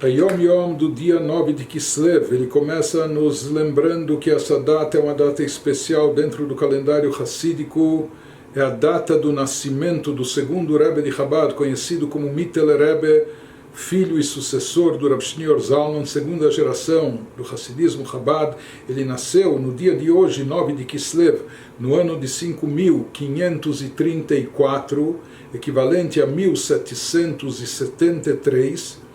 A Yom Yom do dia 9 de Kislev, ele começa nos lembrando que essa data é uma data especial dentro do calendário hassídico, é a data do nascimento do segundo Rebbe de Chabad, conhecido como Mittler Rebbe, filho e sucessor do Rav Shneur Zalman, segunda geração do Hassidismo Chabad. Ele nasceu no dia de hoje, 9 de Kislev, no ano de 5.534, equivalente a 1773,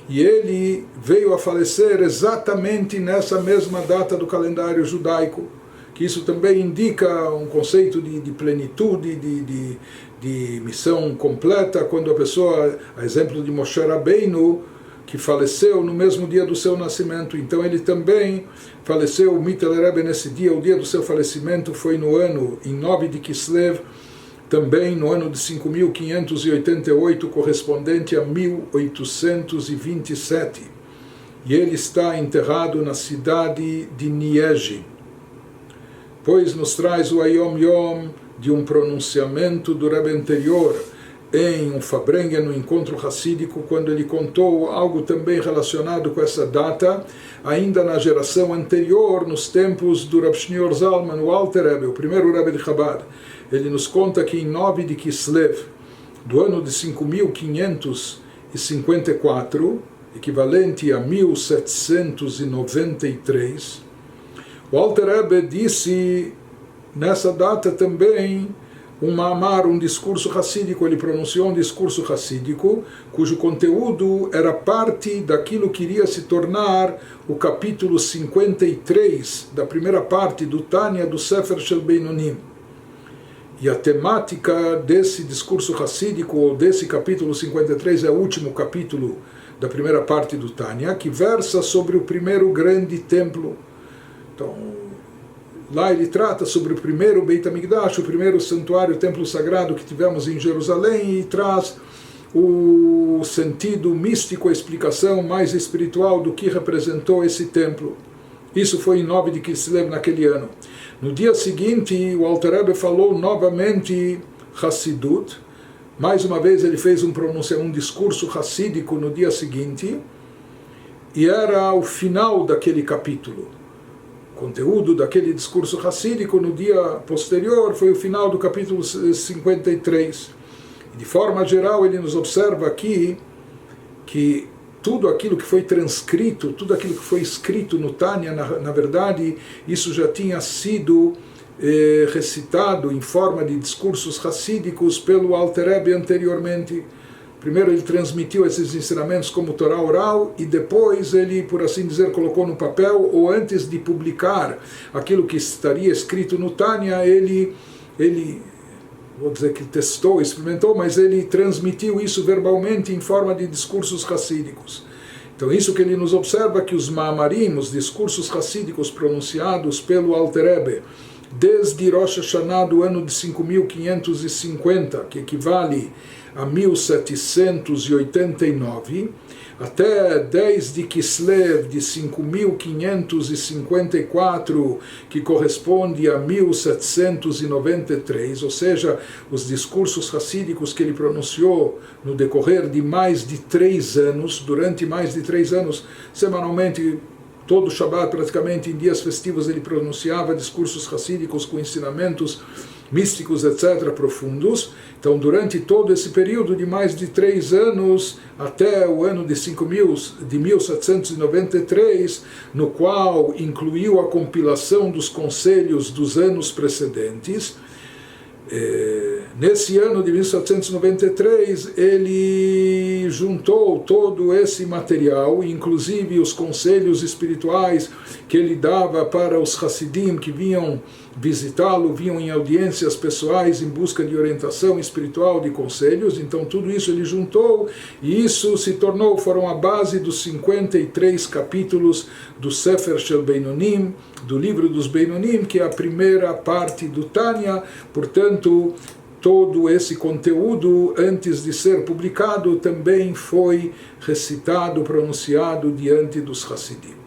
e ele veio a falecer exatamente nessa mesma data do calendário judaico, que isso também indica um conceito de plenitude, de missão completa, quando a pessoa, a exemplo de Moshe Rabbeinu, que faleceu no mesmo dia do seu nascimento, então ele também faleceu, o Mittler Rebbe, nesse dia, o dia do seu falecimento foi no ano, em 9 de Kislev, também no ano de 5.588, correspondente a 1827. E ele está enterrado na cidade de Niege. Pois nos traz o Ayom Yom de um pronunciamento do Rebbe anterior em um Fabrengen, no encontro hassídico, quando ele contou algo também relacionado com essa data, ainda na geração anterior, nos tempos do Rav Shneur Zalman, o Alter Rebbe, o primeiro Rebbe de Chabad. Ele nos conta que em 9 de Kislev, do ano de 5.554, equivalente a 1793, o Alter Rebbe disse nessa data também um mamar, um discurso hassídico. Ele pronunciou um discurso hassídico cujo conteúdo era parte daquilo que iria se tornar o capítulo 53 da primeira parte do Tânia do Sefer Shel Beinonim. E a temática desse discurso hassídico, ou desse capítulo 53, é o último capítulo da primeira parte do Tânia, que versa sobre o primeiro grande templo. Então, lá ele trata sobre o primeiro Beit HaMikdash, o primeiro santuário, templo sagrado que tivemos em Jerusalém, e traz o sentido místico, a explicação mais espiritual do que representou esse templo. Isso foi em 9 de Kislev naquele ano. No dia seguinte, o Alter Rebbe falou novamente Hassidut. Mais uma vez ele fez um discurso hassídico no dia seguinte, e era o final daquele capítulo. O conteúdo daquele discurso hassídico no dia posterior foi o final do capítulo 53. E de forma geral ele nos observa aqui que tudo aquilo que foi transcrito, tudo aquilo que foi escrito no Tânia, na verdade, isso já tinha sido recitado em forma de discursos hassídicos pelo Alter Rebbe anteriormente. Primeiro ele transmitiu esses ensinamentos como Torá oral, e depois ele, por assim dizer, colocou no papel, ou antes de publicar aquilo que estaria escrito no Tânia, ele vou dizer que testou, experimentou, mas ele transmitiu isso verbalmente em forma de discursos hassídicos. Então isso que ele nos observa, que os ma'amarim, os discursos hassídicos pronunciados pelo Alter Rebbe, desde Rosh Hashanah do ano de 5.550, que equivale a 1789, até 10 de Kislev de 5.554, que corresponde a 1793, ou seja, os discursos hassídicos que ele pronunciou no decorrer de mais de 3 anos, durante mais de 3 anos, semanalmente, todo Shabbat, praticamente em dias festivos, ele pronunciava discursos hassídicos com ensinamentos místicos, etc., profundos. Então, durante todo esse período de mais de 3 anos, até o ano de 1793, no qual incluiu a compilação dos conselhos dos anos precedentes, nesse ano de 1793, ele juntou todo esse material, inclusive os conselhos espirituais que ele dava para os Hassidim que vinham visitá-lo, vinham em audiências pessoais em busca de orientação espiritual, de conselhos. Então tudo isso ele juntou, e isso foram a base dos 53 capítulos do Sefer Shel Beinonim, do livro dos Beinonim, que é a primeira parte do Tânia. Portanto, todo esse conteúdo, antes de ser publicado, também foi recitado, pronunciado diante dos Hassidim.